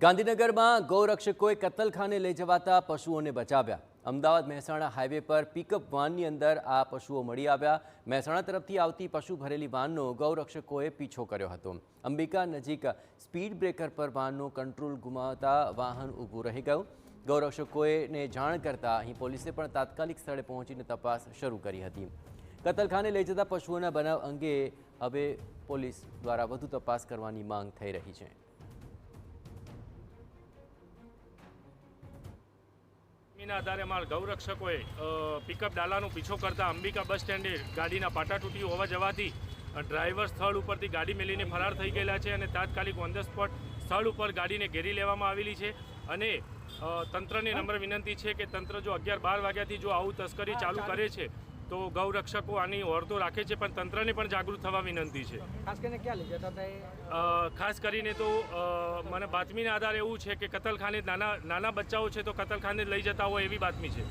ગાંધીનગરમાં ગૌરક્ષકોએ કતલખાને લઈ જવાતા પશુઓને બચાવ્યા। અમદાવાદ મહેસાણા હાઈવે પર પિકઅપ વાનની અંદર આ પશુઓ મળી આવ્યા। મહેસાણા તરફથી આવતી પશુ ભરેલી વાનનો ગૌરક્ષકોએ પીછો કર્યો હતો। અંબિકા નજીક સ્પીડ બ્રેકર પર વાનનો કંટ્રોલ ગુમાવતા વાહન ઊભું રહી ગયું। ગૌરક્ષકોને જાણ કરતા અહીં પોલીસે પણ તાત્કાલિક સ્થળે પહોંચીને તપાસ શરૂ કરી હતી। કતલખાને લઈ જતા પશુઓના બનાવ અંગે હવે પોલીસ દ્વારા વધુ તપાસ કરવાની માંગ થઈ રહી છે। આધારે અમારા ગૌરક્ષકોએ પિકઅપ ડાલાનો પીછો કરતા અંબિકા બસ સ્ટેન્ડે ગાડીના પાટા તૂટી હોવા જવાથી ડ્રાઈવર સ્થળ ઉપરથી ગાડી મેલીને ફરાર થઈ ગયેલા છે અને તાત્કાલિક ઓન ધ સ્પોટ સ્થળ ઉપર ગાડીને ઘેરી લેવામાં આવેલી છે। અને તંત્રને નમ્ર વિનંતી છે કે તંત્ર જો 11-12 વાગ્યાથી જો આવું તસ્કરી ચાલુ કરે છે તો ગૌરક્ષકો આની ઓરતો રાખે છે, પણ તંત્રને પણ જાગૃત થવા વિનંતી છે। ખાસ કરીને ક્યાં લઈ જતા હતા? ખાસ કરીને તો મને બાતમીના આધારે એવું છે કે કતલખાને નાના બચ્ચાઓ છે તો કતલખાને લઈ જતા હોય એવી બાતમી છે।